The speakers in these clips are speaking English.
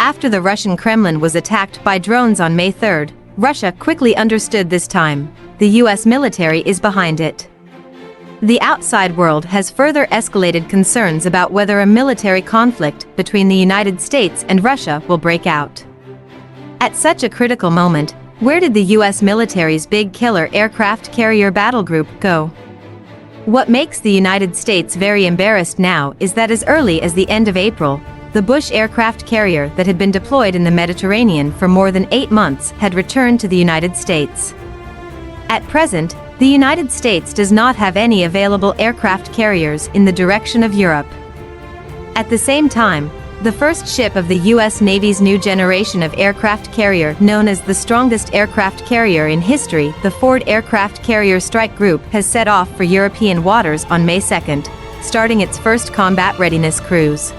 After the Russian Kremlin was attacked by drones on May 3, Russia quickly understood this time. The US military is behind it. The outside world has further escalated concerns about whether a military conflict between the United States and Russia will break out. At such a critical moment, where did the US military's big killer aircraft carrier battle group go? What makes the United States very embarrassed now is that as early as the end of April, the Bush aircraft carrier that had been deployed in the Mediterranean for more than 8 months had returned to the United States. At present, the United States does not have any available aircraft carriers in the direction of Europe. At the same time, the first ship of the U.S. Navy's new generation of aircraft carrier, known as the strongest aircraft carrier in history, the Ford Aircraft Carrier Strike Group, has set off for European waters on May 2, starting its first combat readiness cruise.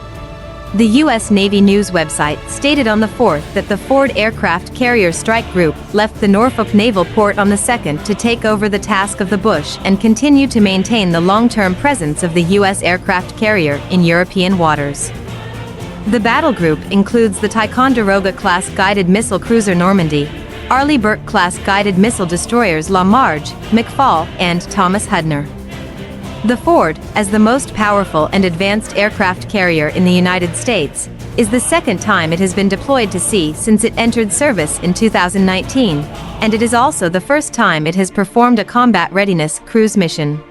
The U.S. Navy news website stated on the 4th that the Ford Aircraft Carrier Strike Group left the Norfolk Naval Port on the 2nd to take over the task of the Bush and continue to maintain the long-term presence of the U.S. aircraft carrier in European waters. The battle group includes the Ticonderoga-class guided missile cruiser Normandy, Arleigh Burke-class guided missile destroyers La Marge, McFall, and Thomas Hudner. The Ford, as the most powerful and advanced aircraft carrier in the United States, is the second time it has been deployed to sea since it entered service in 2019, and it is also the first time it has performed a combat readiness cruise mission.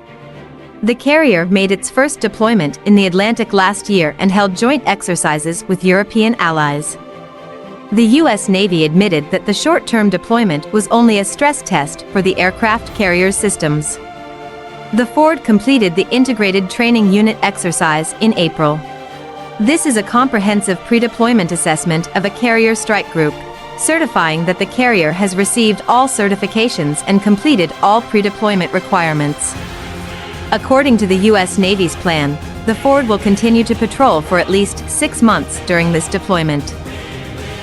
The carrier made its first deployment in the Atlantic last year and held joint exercises with European allies. The U.S. Navy admitted that the short-term deployment was only a stress test for the aircraft carrier's systems. The Ford completed the Integrated Training Unit exercise in April. This is a comprehensive pre-deployment assessment of a carrier strike group, certifying that the carrier has received all certifications and completed all pre-deployment requirements. According to the U.S. Navy's plan, the Ford will continue to patrol for at least 6 months during this deployment.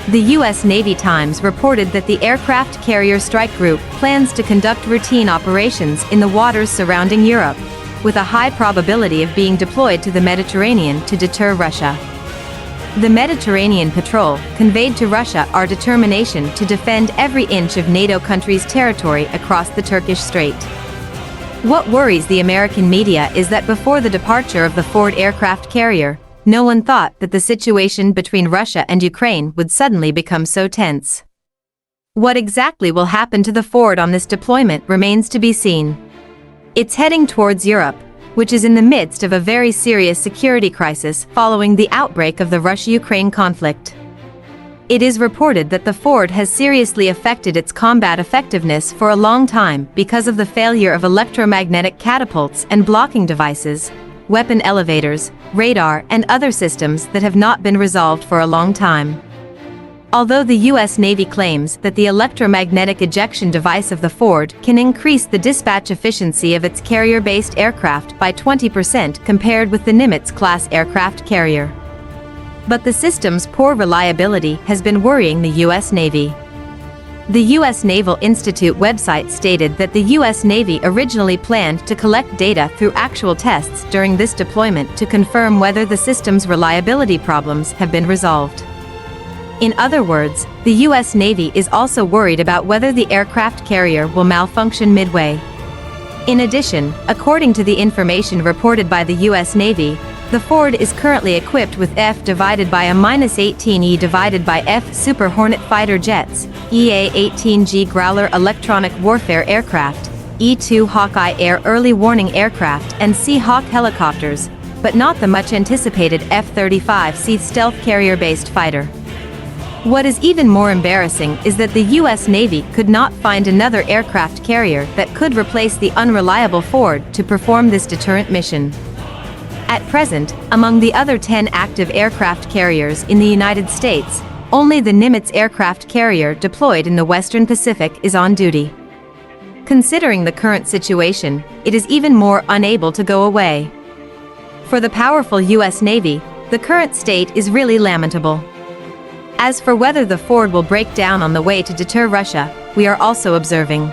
The U.S. Navy Times reported that the Aircraft Carrier Strike Group plans to conduct routine operations in the waters surrounding Europe, with a high probability of being deployed to the Mediterranean to deter Russia. The Mediterranean Patrol conveyed to Russia our determination to defend every inch of NATO countries' territory across the Turkish Strait. What worries the American media is that before the departure of the Ford aircraft carrier, no one thought that the situation between Russia and Ukraine would suddenly become so tense. What exactly will happen to the Ford on this deployment remains to be seen. It's heading towards Europe, which is in the midst of a very serious security crisis following the outbreak of the Russia-Ukraine conflict. It is reported that the Ford has seriously affected its combat effectiveness for a long time because of the failure of electromagnetic catapults and blocking devices, weapon elevators, radar, and other systems that have not been resolved for a long time. Although the U.S. Navy claims that the electromagnetic ejection device of the Ford can increase the dispatch efficiency of its carrier-based aircraft by 20% compared with the Nimitz-class aircraft carrier. But the system's poor reliability has been worrying the U.S. Navy. The U.S. Naval Institute website stated that the U.S. Navy originally planned to collect data through actual tests during this deployment to confirm whether the system's reliability problems have been resolved. In other words, the U.S. Navy is also worried about whether the aircraft carrier will malfunction midway. In addition, according to the information reported by the U.S. Navy, the Ford is currently equipped with F divided by a -18 E divided by F Super Hornet fighter jets, EA-18G Growler electronic warfare aircraft, E-2 Hawkeye air early warning aircraft and Sea-Hawk helicopters, but not the much-anticipated F-35C stealth carrier-based fighter. What is even more embarrassing is that the U.S. Navy could not find another aircraft carrier that could replace the unreliable Ford to perform this deterrent mission. At present, among the other 10 active aircraft carriers in the United States, only the Nimitz aircraft carrier deployed in the Western Pacific is on duty. Considering the current situation, it is even more unable to go away. For the powerful U.S. Navy, the current state is really lamentable. As for whether the Ford will break down on the way to deter Russia, we are also observing.